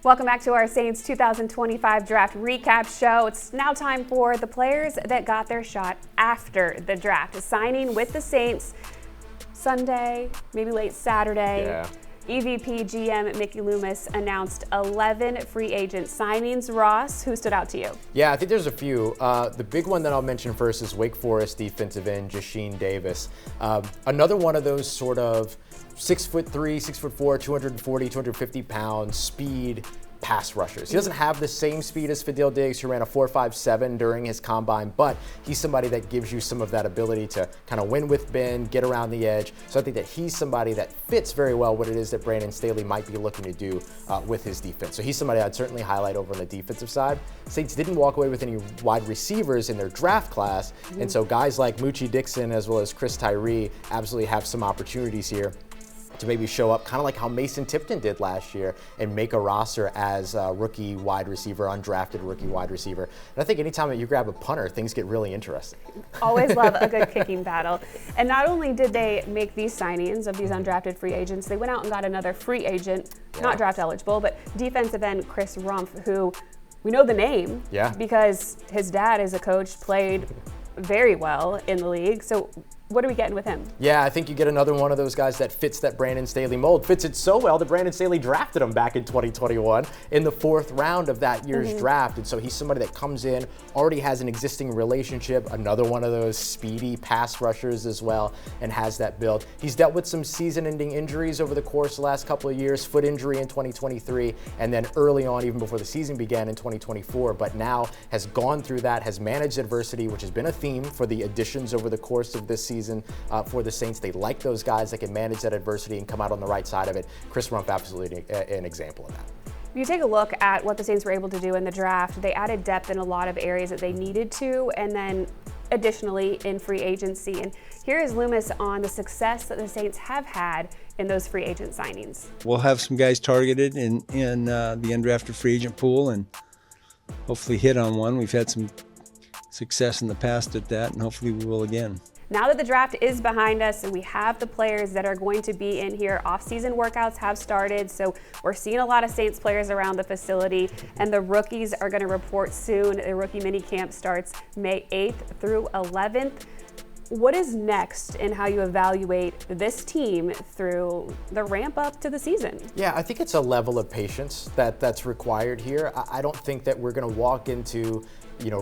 Welcome back to our Saints 2025 draft recap show. It's now time for the players that got their shot after the draft. Signing with the Saints Sunday, maybe late Saturday. Yeah. EVP GM Mickey Loomis announced 11 free agent signings. Ross, who stood out to you? Yeah, I think there's a few. The big one that I'll mention first is Wake Forest defensive end Jasheen Davis. Another one of those sort of 6'3", 6'4", 240, 250 pounds speed pass rushers. He doesn't have the same speed as Fadil Diggs, who ran a 4.57 during his combine, but he's somebody that gives you some of that ability to kind of win with bend, get around the edge. So I think that he's somebody that fits very well what it is that Brandon Staley might be looking to do with his defense. So he's somebody I'd certainly highlight over on the defensive side. Saints didn't walk away with any wide receivers in their draft class, and so guys like Moochie Dixon as well as Chris Tyree absolutely have some opportunities here to maybe show up kind of like how Mason Tipton did last year and make a roster as a rookie wide receiver, undrafted rookie wide receiver. And I think anytime that you grab a punter, things get really interesting. Always love a good kicking battle. And not only did they make these signings of these undrafted free agents, they went out and got another free agent, not draft eligible, but defensive end Chris Rumph, who we know the name because his dad is a coach, played very well in the league. So what are we getting with him? Yeah, I think you get another one of those guys that fits that Brandon Staley mold. Fits it so well that Brandon Staley drafted him back in 2021 in the 4th round of that year's draft. And so he's somebody that comes in, already has an existing relationship, another one of those speedy pass rushers as well, and has that build. He's dealt with some season-ending injuries over the course of the last couple of years, foot injury in 2023, and then early on, even before the season began in 2024, but now has gone through that, has managed adversity, which has been a theme for the additions over the course of this season for the Saints. They like those guys that can manage that adversity and come out on the right side of it. Chris Rumph, absolutely an example of that. If you take a look at what the Saints were able to do in the draft, they added depth in a lot of areas that they needed to, and then additionally in free agency. And here is Loomis on the success that the Saints have had in those free agent signings. We'll have some guys targeted in the undrafted free agent pool and hopefully hit on one. We've had some success in the past at that, and hopefully we will again. Now that the draft is behind us and we have the players that are going to be in here, off-season workouts have started, so we're seeing a lot of Saints players around the facility, and the rookies are going to report soon. The rookie mini camp starts May 8th through 11th. What is next in how you evaluate this team through the ramp up to the season? Yeah, I think it's a level of patience that's required here. I don't think that we're going to walk into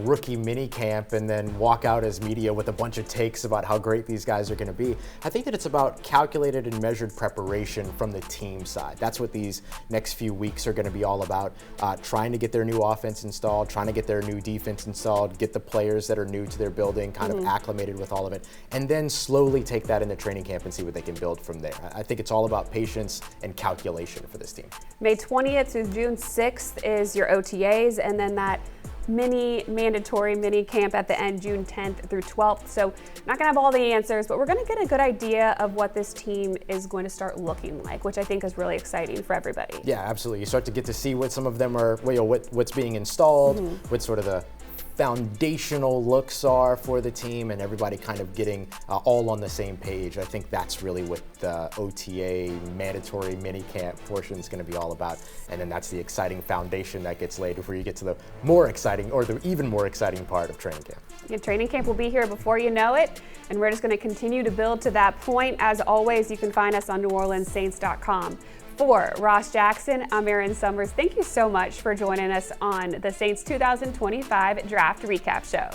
rookie mini camp and then walk out as media with a bunch of takes about how great these guys are going to be. I think that it's about calculated and measured preparation from the team side. That's what these next few weeks are going to be all about. Trying to get their new offense installed, trying to get their new defense installed, get the players that are new to their building kind of acclimated with all of it, and then slowly take that into training camp and see what they can build from there. I think it's all about patience and calculation for this team. May 20th through June 6th is your OTAs, and then that mandatory mini camp at the end, June 10th through 12th. So not gonna have all the answers, but we're gonna get a good idea of what this team is going to start looking like, which I think is really exciting for everybody. Yeah, absolutely. You start to get to see what some of them are, what's being installed, what sort of the foundational looks are for the team, and everybody kind of getting all on the same page. I think that's really what the OTA mandatory mini camp portion is going to be all about, and then that's the exciting foundation that gets laid before you get to the more exciting, or the even more exciting part of training camp. Yeah, training camp will be here before you know it, and we're just going to continue to build to that point. As always, you can find us on NewOrleansSaints.com. For Ross Jackson, I'm Erin Summers. Thank you so much for joining us on the Saints 2025 Draft Recap Show.